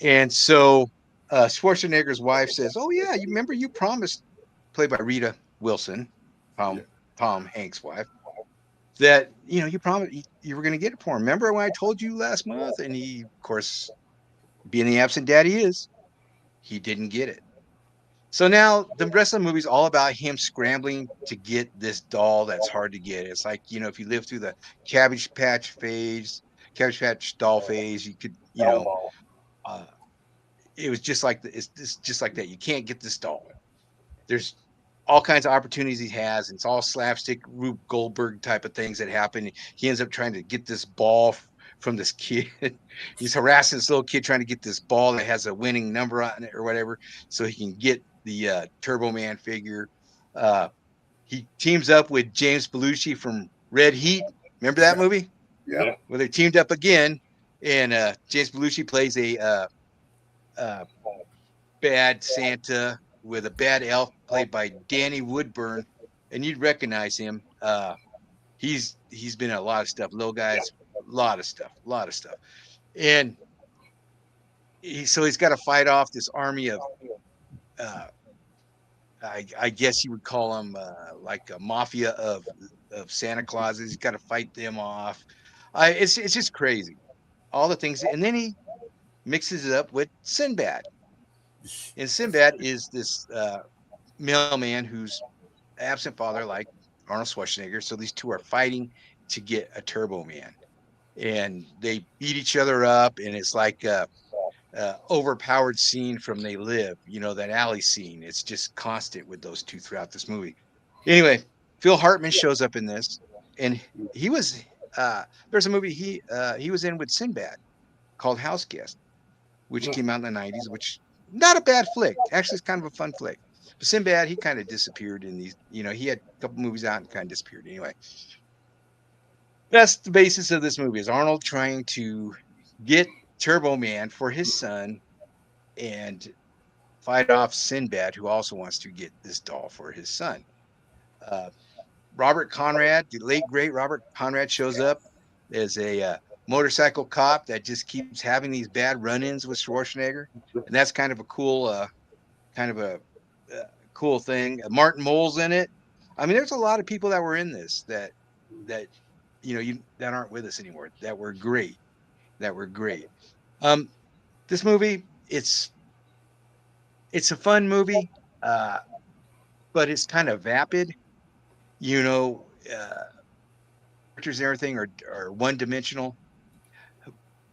and so Schwarzenegger's wife says, "Oh yeah, you remember you promised," played by Rita Wilson, Tom Hanks' wife, that you promised you were going to get it for him. Remember when I told you last month? And he, of course, being the absent dad he is, he didn't get it. So now the rest of the movie is all about him scrambling to get this doll that's hard to get. It's like, if you live through the Cabbage Patch doll phase, you could, Elmo. it was just like it's just like that. You can't get this doll. There's all kinds of opportunities he has, and it's all slapstick Rube Goldberg type of things that happen. He ends up trying to get this ball from this kid. He's harassing this little kid trying to get this ball that has a winning number on it or whatever, so he can get the Turbo Man figure. He teams up with James Belushi from Red Heat. Remember that movie? Yeah. Well, they teamed up again, and James Belushi plays a bad Santa with a bad elf played by Danny Woodburn, and you'd recognize him. He's been in a lot of stuff. Little Guys, a lot of stuff, and he's got to fight off this army of, I guess you would call them like a mafia of Santa Clauses. He's got to fight them off. It's just crazy, all the things, and then he mixes it up with Sinbad, and Sinbad is this mailman who's absent father like Arnold Schwarzenegger. So these two are fighting to get a Turbo Man, and they beat each other up, and it's like overpowered scene from They Live, that alley scene. It's just constant with those two throughout this movie. Anyway, Phil Hartman shows up in this, and he was there's a movie he was in with Sinbad called House Guest, which came out in the 90s, which not a bad flick. Actually, it's kind of a fun flick. But Sinbad, he kind of disappeared in these, he had a couple movies out and kind of disappeared. Anyway, that's the basis of this movie, is Arnold trying to get Turbo Man for his son and fight off Sinbad, who also wants to get this doll for his son. Robert Conrad, the late great Robert Conrad, shows up as a motorcycle cop that just keeps having these bad run-ins with Schwarzenegger, and that's kind of a cool cool thing. Martin Mull's in it. I mean, there's a lot of people that were in this that that aren't with us anymore, that were great. This movie, it's a fun movie, but it's kind of vapid. Characters and everything are one-dimensional,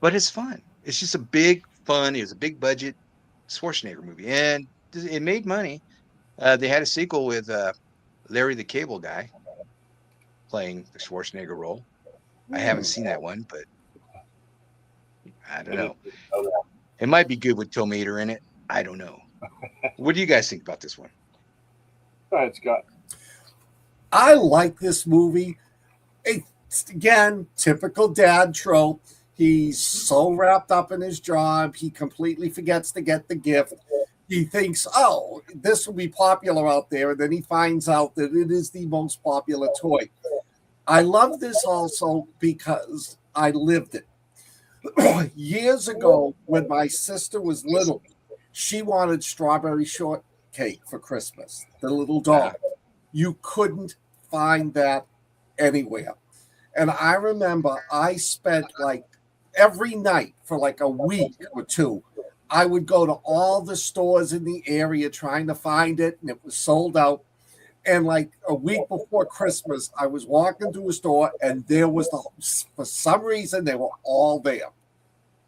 but it's fun. It's just it was a big budget Schwarzenegger movie, and it made money. They had a sequel with Larry the Cable Guy playing the Schwarzenegger role. I haven't seen that one, but I don't know. It might be good with Tow Mater in it. I don't know. What do you guys think about this one? Go ahead, Scott. I like this movie. It's, again, typical dad trope. He's so wrapped up in his job, he completely forgets to get the gift. He thinks, oh, this will be popular out there, and then he finds out that it is the most popular toy. I love this also because I lived it. Years ago, when my sister was little, she wanted strawberry shortcake for Christmas, the little dog. You couldn't find that anywhere. And I remember I spent like every night for like a week or two, I would go to all the stores in the area trying to find it, and it was sold out. And like a week before Christmas, I was walking to a store, and there was for some reason, they were all there.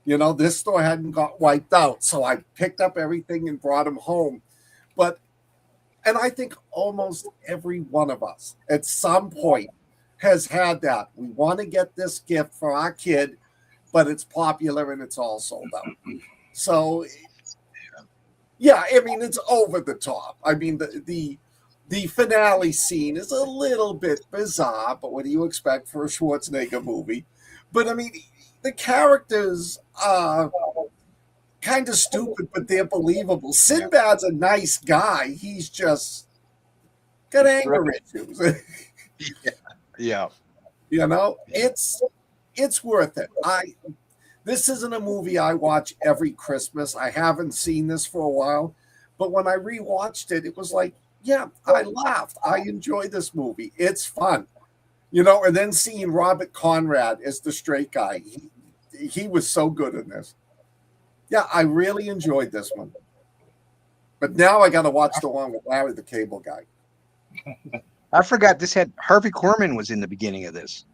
This store hadn't got wiped out. So I picked up everything and brought them home. But And I think almost every one of us at some point has had that. We want to get this gift for our kid, but it's popular and it's all sold out. So, yeah, I mean, it's over the top. I mean, the finale scene is a little bit bizarre, but what do you expect for a Schwarzenegger movie? But I mean, the characters are kind of stupid, but they're believable. Sinbad's a nice guy. He's just got anger issues. Yeah. You know, it's worth it. This isn't a movie I watch every Christmas. I haven't seen this for a while, but when I rewatched it, it was like, yeah, I laughed. I enjoy this movie. It's fun. You know, and then seeing Robert Conrad as the straight guy, he was so good in this. Yeah, I really enjoyed this one. But now I got to watch the one with Larry the Cable Guy. I forgot this had Harvey Korman was in the beginning of this.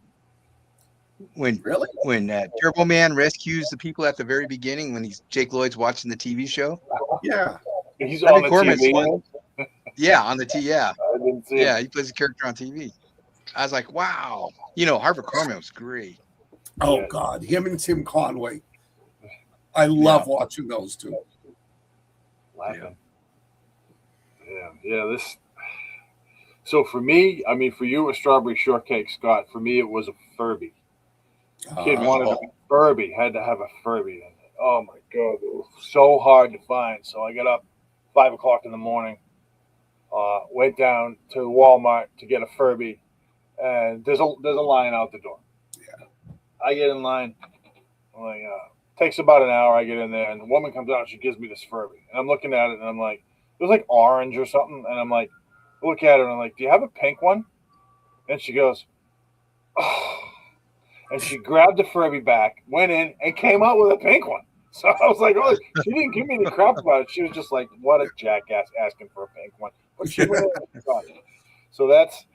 When Turbo Man rescues the people at the very beginning, when Jake Lloyd's watching the TV show. Yeah, he's on the TV. Yeah, on the TV. Yeah, I didn't see he plays a character on TV. I was like, wow. You know, Harvey Korman was great. Oh God, him and Tim Conway. I love watching those two. Yeah. This. So for me, I mean, for you, a strawberry shortcake, Scott. For me, it was a Furby. Kid wanted a Furby, had to have a Furby. And oh my God, it was so hard to find. So I got up 5 o'clock in the morning, went down to Walmart to get a Furby, and there's a line out the door. Yeah, I get in line. I'm like, takes about an hour. I get in there, and the woman comes out. She gives me this Furby, and I'm looking at it, and I'm like, it was like orange or something, and I'm like, look at her, and I'm like, do you have a pink one? And she goes, oh. And she grabbed the Furby back, went in, and came out with a pink one. So I was like, oh, she didn't give me any crap about it. She was just like, what a jackass asking for a pink one. But she went in and got it. So that's,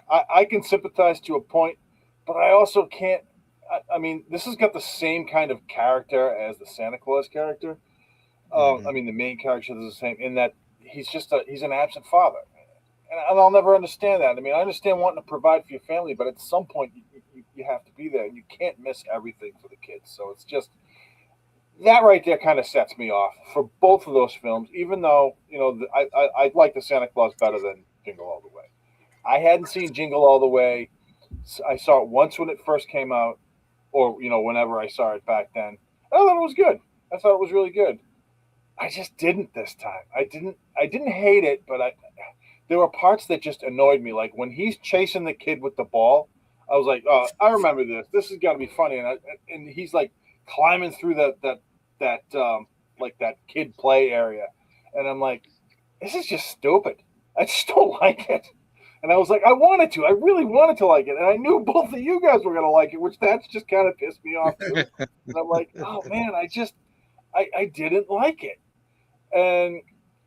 I can sympathize to a point, but I also can't. I mean, this has got the same kind of character as the Santa Claus character. I mean, the main character is the same in that he's an absent father. And I'll never understand that. I mean, I understand wanting to provide for your family, but at some point you have to be there, and you can't miss everything for the kids. So it's just that right there kind of sets me off for both of those films, even though, you know, I like the Santa Claus better than Jingle All the Way. I hadn't seen Jingle All the Way. I saw it once when it first came out, or, you know, whenever I saw it back then. I thought it was good. I thought it was really good. I just didn't this time. I didn't hate it, but there were parts that just annoyed me. Like when he's chasing the kid with the ball, I was like, oh, I remember this. This is got to be funny. And he's like climbing through that kid play area. And I'm like, this is just stupid. I just don't like it. And I was like, I really wanted to like it. And I knew both of you guys were going to like it, which that's just kind of pissed me off too. And I'm like, oh man, I didn't like it.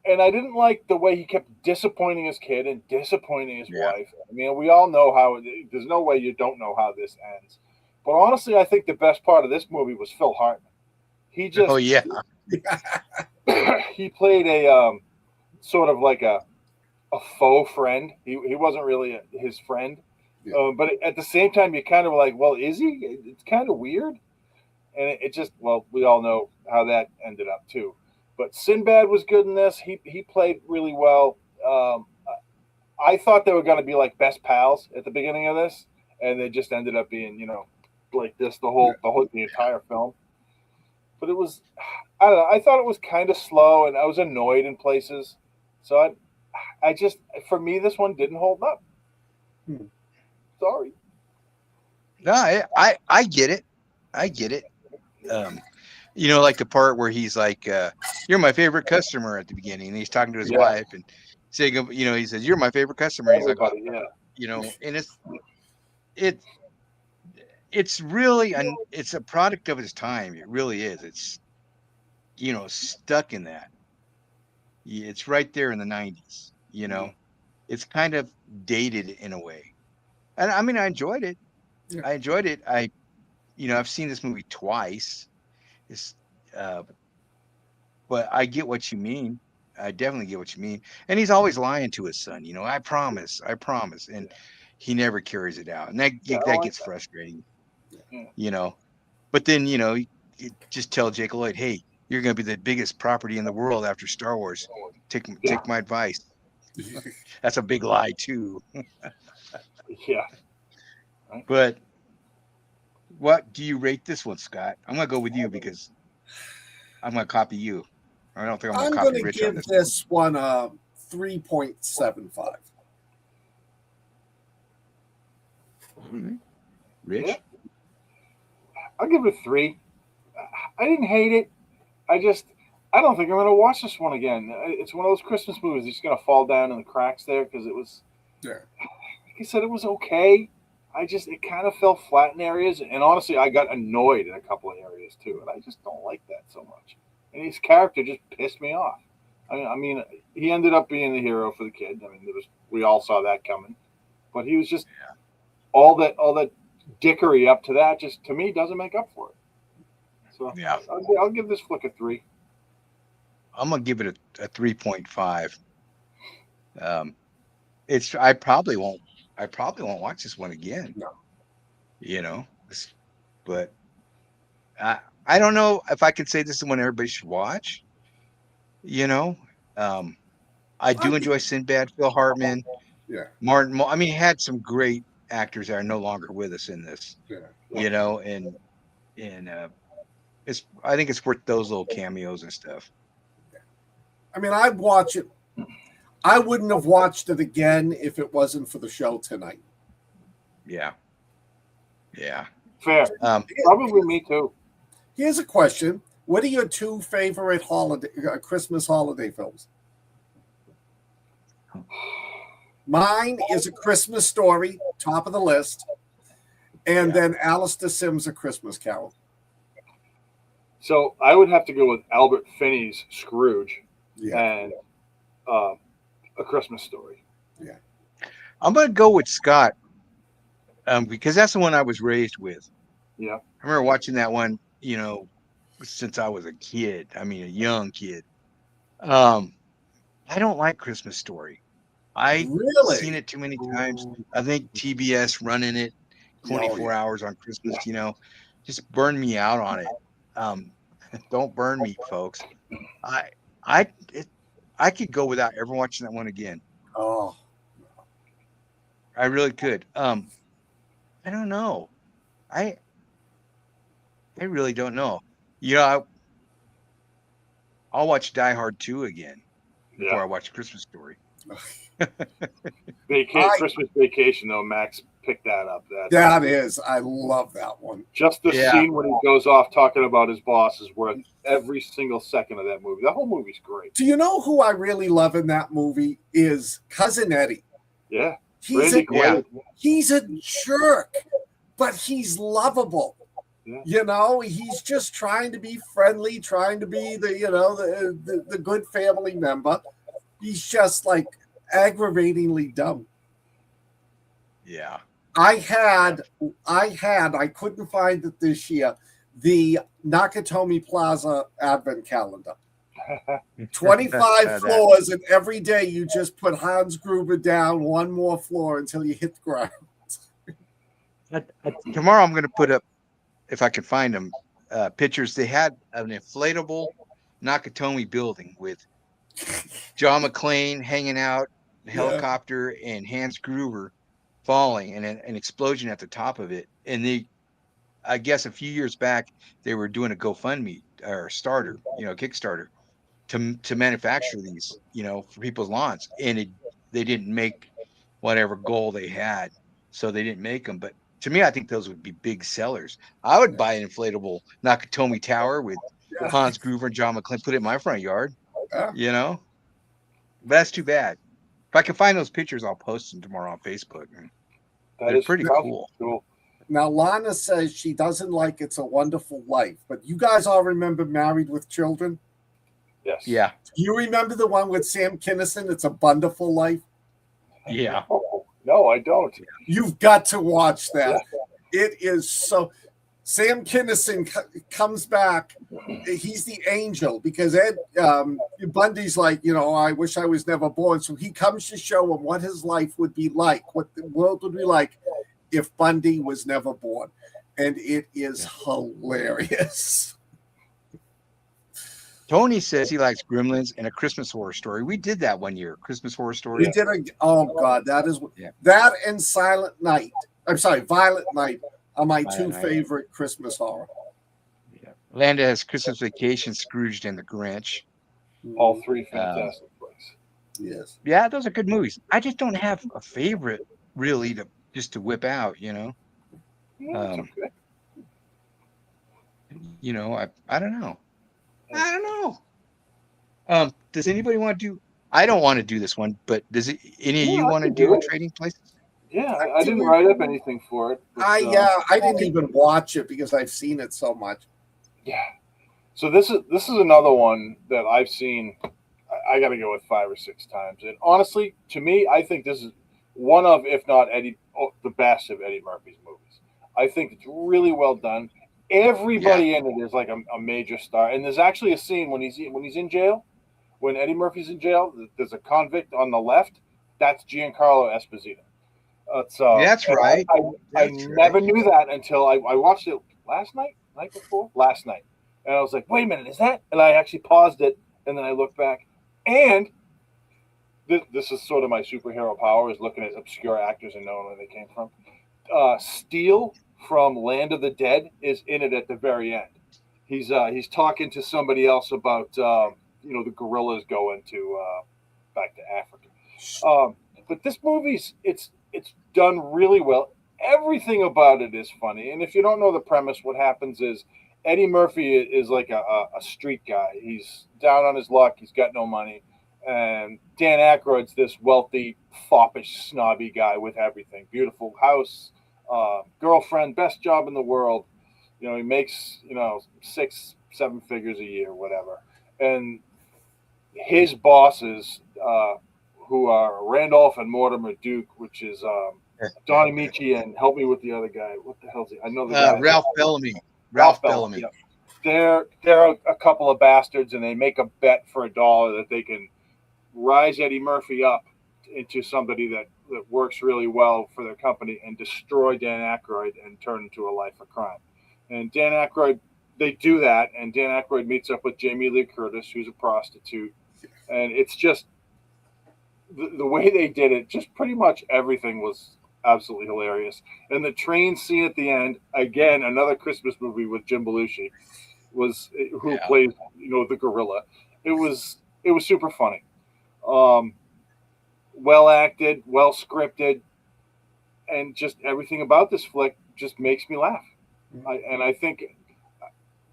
And I didn't like the way he kept disappointing his kid and disappointing his wife. I mean, we all know how there's no way you don't know how this ends. But honestly, I think the best part of this movie was Phil Hartman. He just, he played a sort of like a faux friend. He wasn't really his friend, but at the same time, you kind of like, well, is he? It's kind of weird, and it just, well, we all know how that ended up too. But Sinbad was good in this. He played really well. I thought they were going to be like best pals at the beginning of this, and they just ended up being, you know, like this the entire film. But it was, I don't know. I thought it was kind of slow, and I was annoyed in places. So I just, for me, this one didn't hold up. Sorry. No, I get it. I get it. You know, like the part where he's like, you're my favorite customer at the begining. And he's talking to his wife and saying, you know, he says, you're my favorite customer. He's like, you know, and it's really, it's a product of his time. It really is. It's, you know, stuck in that. It's right there in the 90s, you know. It's kind of dated in a way. And I mean, I enjoyed it. Yeah. I enjoyed it. You know, I've seen this movie twice. But I get what you mean. I definitely get what you mean. And he's always lying to his son. I promise, and he never carries it out, and that I that don't like gets that. frustrating. Yeah. But then you just tell Jake Lloyd, hey, you're going to be the biggest property in the world after Star Wars. Take my advice. That's a big lie too. Yeah. Right. But what do you rate this one, Scott? I'm going to go with you because I'm going to copy you. I don't think I'm going to I'm copy going to Rich on give this. this one a 3.75. Rich? Yeah. I'll give it a 3. I didn't hate it. I don't think I'm going to watch this one again. It's one of those Christmas movies that's going to fall down in the cracks there because it was, Yeah. like I said, it was okay. It kind of fell flat in areas. And honestly, I got annoyed in a couple of areas too. And I just don't like that so much. And his character just pissed me off. I mean, he ended up being the hero for the kid. I mean, we all saw that coming. But he was just all that dickery up to that just, to me, doesn't make up for it. So Yeah. I'll give this flick a 3. I'm going to give it a 3.5. I probably won't watch this one again. No. But I don't know if I could say this is one everybody should watch. I do enjoy Sinbad, Phil Hartman, Yeah. Martin. I mean, he had some great actors that are no longer with us in this. Yeah. And I think it's worth those little cameos and stuff. I mean, I'd watch it. I wouldn't have watched it again if it wasn't for the show tonight. Yeah. Fair. Probably me too. Here's a question: what are your 2 favorite Christmas holiday films? Mine is A Christmas Story, top of the list, and then Alistair Sims' A Christmas Carol. So I would have to go with Albert Finney's Scrooge and A Christmas Story. Yeah. I'm going to go with Scott because that's the one I was raised with. Yeah. I remember watching that one, since I was a kid. I mean, a young kid. I don't like Christmas Story. I've seen it too many times. I think TBS running it 24 hours on Christmas, just burned me out on it. Don't burn me, folks. I could go without ever watching that one again. Oh, I really could. I don't know. I really don't know. I'll watch Die Hard 2 again before I watch Christmas Story. Christmas Vacation, though, Max picked that up. That is. I love that one. Just the scene when he goes off talking about his boss is worth every single second of that movie. That whole movie's great. Do you know who I really love in that movie is Cousin Eddie? Yeah. He's a jerk, but he's lovable. Yeah. He's just trying to be friendly, trying to be the good family member. He's just like aggravatingly dumb. Yeah. I couldn't find it this year, the Nakatomi Plaza Advent Calendar. 25 floors, and every day you just put Hans Gruber down one more floor until you hit the ground. Tomorrow I'm going to put up, if I can find them, pictures. They had an inflatable Nakatomi building with John McClane hanging out, the helicopter, and Hans Gruber falling, and an explosion at the top of it. And I guess a few years back, they were doing a GoFundMe or Kickstarter to manufacture these, for people's lawns. And they didn't make whatever goal they had, so they didn't make them. But to me, I think those would be big sellers. I would buy an inflatable Nakatomi Tower with Hans Gruber and John McClane, put it in my front yard, But that's too bad. If I can find those pictures, I'll post them tomorrow on Facebook. They're pretty cool. Now, Lana says she doesn't like It's a Wonderful Life, but you guys all remember Married with Children? Yes. Yeah. Do you remember the one with Sam Kinison, It's a Wonderful Life? Yeah. Oh, no, I don't. You've got to watch that. It is Sam Kinison comes back. He's the angel because Bundy's like, I wish I was never born. So he comes to show him what his life would be like, what the world would be like if Bundy was never born. And it is hilarious. Tony says he likes Gremlins and A Christmas Horror Story. We did that one year, Christmas Horror Story. We did that and Silent Night. I'm sorry, Violent Night are my two favorite Christmas horror. Yeah. Landa has Christmas Vacation, Scrooged, and The Grinch. All three fantastic flicks. Yes. Yeah, those are good movies. I just don't have a favorite really to whip out, Yeah, okay. I don't know. Does anybody want to do? I don't want to do this one, but does any of you want to do Trading Places? Yeah, I didn't write up anything for it. But, I didn't even watch it because I've seen it so much. Yeah. So this is another one that I've seen. I got to go with 5 or 6 times, and honestly, to me, I think this is one of, if not the best of Eddie Murphy's movies. I think it's really well done. Everybody in it is like a major star, and there's actually a scene when he's in jail. When Eddie Murphy's in jail, there's a convict on the left. That's Giancarlo Esposito. That's right. I never knew that until I watched it last night and I was like, wait a minute, is that? And I actually paused it, and then I looked back, and this is sort of my superhero power, is looking at obscure actors and knowing where they came from. Steele from Land of the Dead is in it at the very end. He's talking to somebody else about the gorillas going to back to Africa. But this movie's it's done really well. Everything about it is funny. And if you don't know the premise, what happens is Eddie Murphy is like a street guy. He's down on his luck. He's got no money. And Dan Aykroyd's this wealthy, foppish, snobby guy with everything. Beautiful house, girlfriend, best job in the world. He makes, 6-7 figures a year, whatever. And his bosses, who are Randolph and Mortimer Duke, which is Don Amici, and help me with the other guy. What the hell's he? I know the guy. Ralph Bellamy. Ralph Bellamy. Yeah. They're a couple of bastards, and they make a bet for $1 that they can rise Eddie Murphy up into somebody that works really well for their company and destroy Dan Aykroyd and turn into a life of crime. And Dan Aykroyd, they do that, and Dan Aykroyd meets up with Jamie Lee Curtis, who's a prostitute, and it's just the way they did it. Just pretty much everything was absolutely hilarious. And the train scene at the end, again, another Christmas movie with Jim Belushi, who plays the gorilla. It was super funny, well acted, well scripted, and just everything about this flick just makes me laugh. I think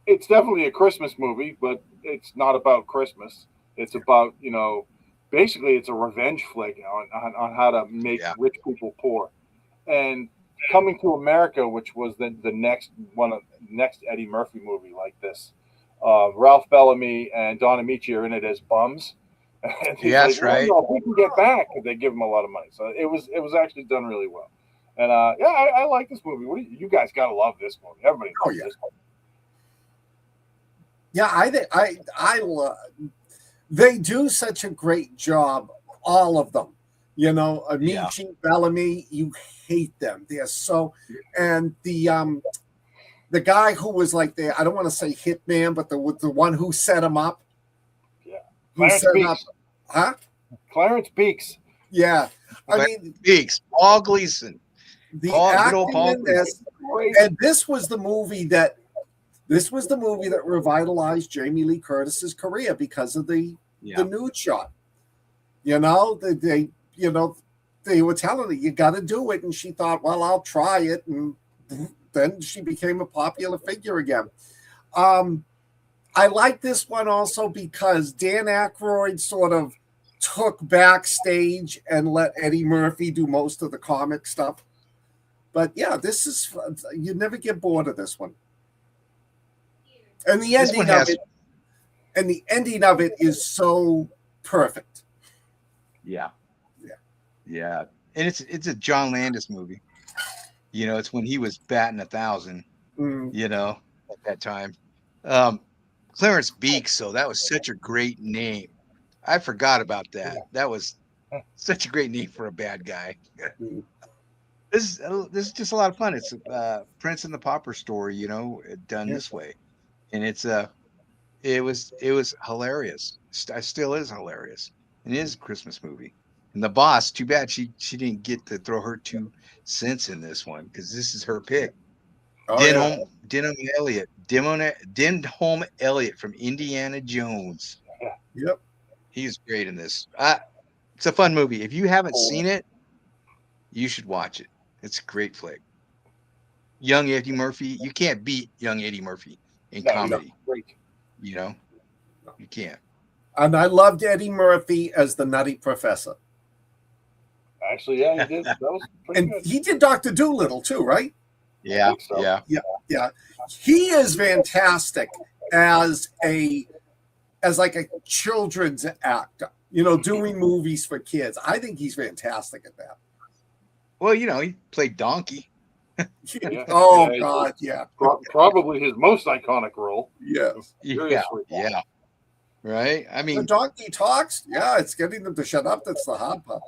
it's definitely a Christmas movie, but it's not about Christmas. It's about, basically it's a revenge flick on how to make rich people poor. And Coming to America, which was the next Eddie Murphy movie like this, Ralph Bellamy and Don Amici are in it as bums. And that's right. Well, we can get back, and they give him a lot of money. So it was actually done really well. And I like this movie. You guys gotta love this movie. Everybody loves this movie. Yeah, I love. They do such a great job, all of them. Amici, Bellamy, you hate them. They're so, and the guy who was like I don't want to say hitman, but the one who set him up. Yeah. Who set him up? Huh? Clarence Beeks. Yeah. Beeks. Paul Gleason. The acting in this, and this was the movie that revitalized Jamie Lee Curtis's career because of the nude shot. They were telling her, you got to do it. And she thought, well, I'll try it. And then she became a popular figure again. I like this one also because Dan Aykroyd sort of took backstage and let Eddie Murphy do most of the comic stuff. But yeah, this is, you never get bored of this one. And the ending of it is so perfect. Yeah. And it's a John Landis movie. It's when he was batting 1,000. you know, at that time. Clarence Beak, so that was such a great name. I forgot about that. That was such a great name for a bad guy. This is just a lot of fun. It's Prince and the Pauper story, you know, done this way, and it was hilarious. Still is hilarious. It is a Christmas movie. And the boss, too bad she didn't get to throw her 2 cents in this one because this is her pick. Oh yeah. Denholm Elliott from Indiana Jones. Yep. He's great in this. It's a fun movie. If you haven't seen it, you should watch it. It's a great flick. Young Eddie Murphy, you can't beat young Eddie Murphy in comedy. Great. You know, you can't. And I loved Eddie Murphy as the Nutty Professor. Actually, yeah, he did. That was pretty And good. he did Dr. Dolittle too, right? Yeah, think so. yeah. Yeah. He is fantastic as like a children's actor, you know, doing movies for kids. I think he's fantastic at that. Well, you know, he played Donkey. Yeah. Oh Yeah, God, yeah. Probably his most iconic role. Yes. Yeah, Seriously. yeah. Right? I The mean, donkey talks. Yeah, it's getting them to shut up. That's the hard part.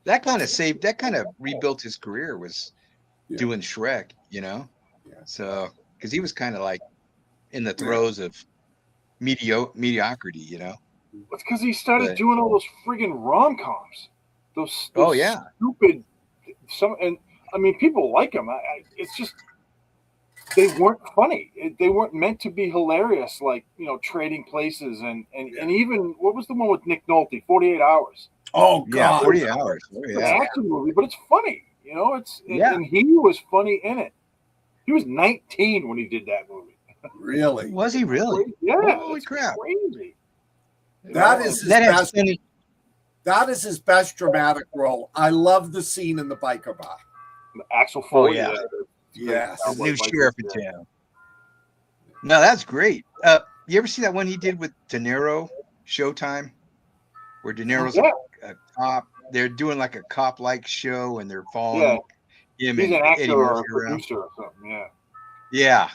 that kind of rebuilt his career was doing Shrek, you know? Yeah. So, because he was kind of like in the throes of mediocrity, you know? It's because he started But- doing all those friggin' rom-coms. Those Oh, yeah. stupid and I mean people like them. It's just they weren't funny. They weren't meant to be hilarious, like, you know, Trading Places and even what was the one with Nick Nolte, 48 Hours. Oh Yeah, God. 40 hours. Oh, It's an yeah. action movie, but it's funny. You know, Yeah. and he was funny in it. He was 19 when he did that movie. Really? Was he really? Yeah, Holy it's crap. crazy. That is his That has best. funny. That is his best dramatic role. I love the scene in the biker bar. Axel Foley. yeah. Yes. The new sheriff in town. No, that's great. You ever see that one he did with De Niro, Showtime, where De Niro's a cop? They're doing like a cop-like show, and they're following him He's and an actor Eddie or a Murphy around. producer or something. Yeah.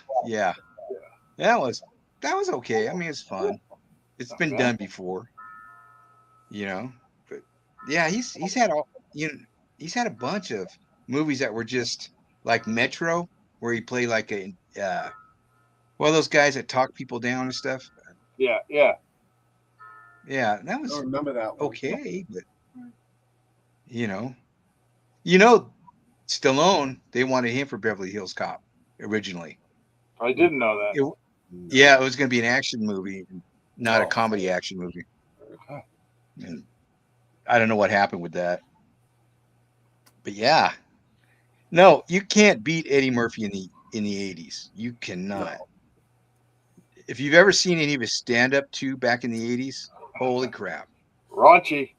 That was okay. I mean, it's fun. It's been done before, you know. But yeah, he's had he's had a bunch of movies that were just like Metro, where he played like a one of those guys that talk people down and stuff. Yeah. Yeah, that I was don't remember that one. okay, but you know, Stallone, they wanted him for Beverly Hills Cop originally. I didn't know that. It was going to be an action movie, not a comedy action movie. And I don't know what happened with that. But yeah. No, you can't beat Eddie Murphy in the 80s. You cannot. If you've ever seen any of his stand-up too back in the 80s, holy crap. Raunchy.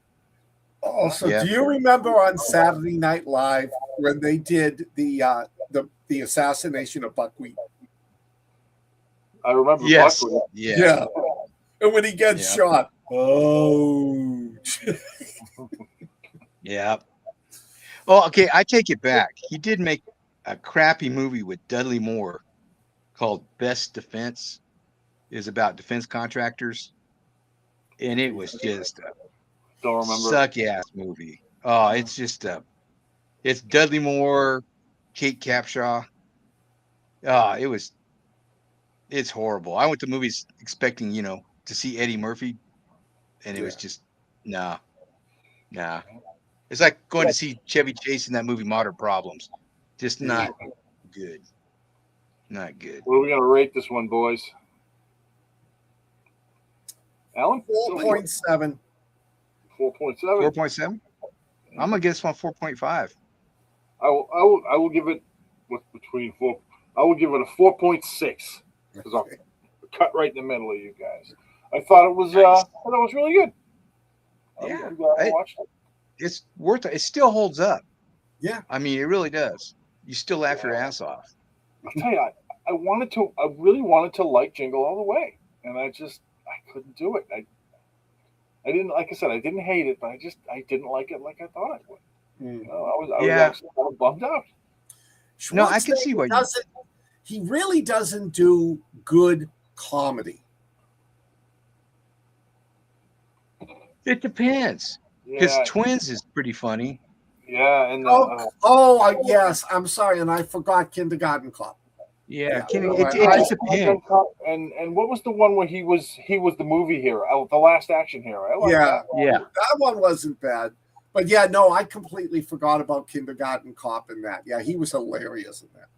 Also, Yeah. do you remember on Saturday Night Live when they did the assassination of Buckwheat? I remember Yes. Buckley. Yeah. And when he gets shot, oh. Yeah. Oh, okay. I take it back. He did make a crappy movie with Dudley Moore called Best Defense. Is about defense contractors, and it was just a Don't remember. suck-ass movie. Oh, it's just it's Dudley Moore, Kate Capshaw. It's horrible. I went to movies expecting, to see Eddie Murphy, and it was just nah. It's like going to see Chevy Chase in that movie Modern Problems. Just not good. Not good. What are we gonna rate this one, boys? Alan? 4.7. 4.7. 4.7? I'm gonna give this one 4.5. I will give it between 4. I will give it a 4.6 because I'm cut right in the middle of you guys. I thought it was really good. Yeah. I'm glad I watched it. It's worth it. It still holds up. Yeah. I mean, it really does. You still laugh your ass off. I'll tell you, I really wanted to like Jingle All the Way, and I couldn't do it. I didn't, like I said, I didn't hate it, but I didn't like it like I thought I would. I was actually kind of bummed out. No, I can see why he really doesn't do good comedy. It depends. His twins is pretty funny. Yeah, and yes, I'm sorry, and I forgot Kindergarten Cop. Yeah, it just depends. And what was the one where he was the movie hero, the last action hero? I like that one. Yeah, that one wasn't bad. But yeah, no, I completely forgot about Kindergarten Cop in that. Yeah, he was hilarious in that.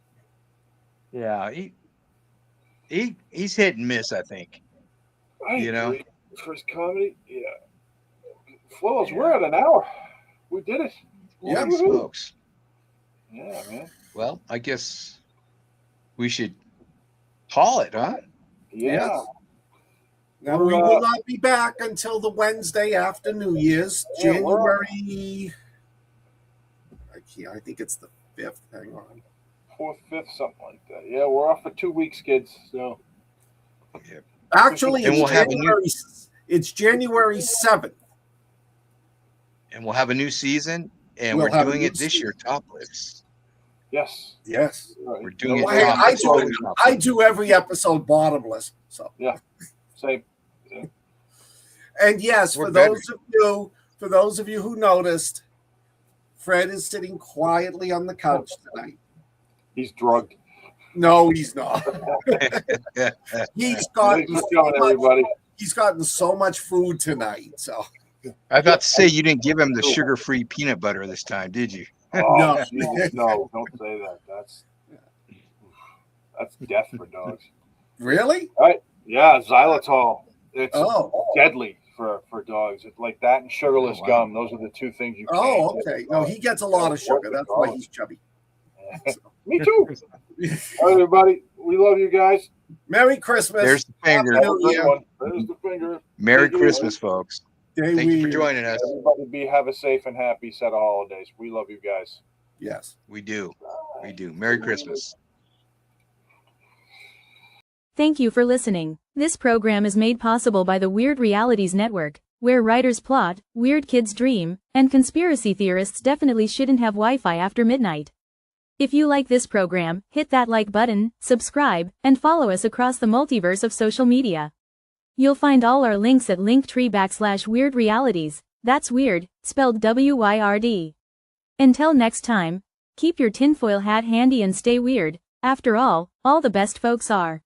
Yeah, he's hit and miss, I think. For his comedy, yeah. Flows, we're at an hour. We did it. Yeah, smokes. Yeah, man. Well, I guess we should call it, huh? Yeah. Yes. Now we will not be back until the Wednesday after New Year's, January. I think it's the 5th. Hang on. 4th, 5th, something like that. Yeah, we're off for 2 weeks, kids. So. Yeah. Actually, it's January 7th. And we'll have a new season, and we're doing it this year topless. Yes. We're doing it topless. I do every episode bottomless. So yeah, same. And yes, for those of you who noticed, Fred is sitting quietly on the couch tonight. He's drugged. No, he's not. He's gotten so much food tonight. So I got to say, you didn't give him the sugar-free peanut butter this time, did you? No, don't say that. That's death for dogs. Really? Right? Yeah, xylitol. It's deadly for dogs. It's like that and sugarless gum. Those are the 2 things you can't. Oh, okay. No, he gets a lot of sugar. That's why he's chubby. So. Me too. All right, everybody. We love you guys. Merry Christmas. There's the finger. There's the finger. Merry Christmas, folks. Thank you for joining us. Everybody have a safe and happy set of holidays. We love you guys. Yes. We do. Merry Christmas. Thank you for listening. This program is made possible by the Weird Realities Network, where writers plot, weird kids dream, and conspiracy theorists definitely shouldn't have Wi-Fi after midnight. If you like this program, hit that like button, subscribe, and follow us across the multiverse of social media. You'll find all our links at linktree/Weird Realities. That's weird, spelled WYRD. Until next time, keep your tinfoil hat handy and stay weird. After all the best folks are.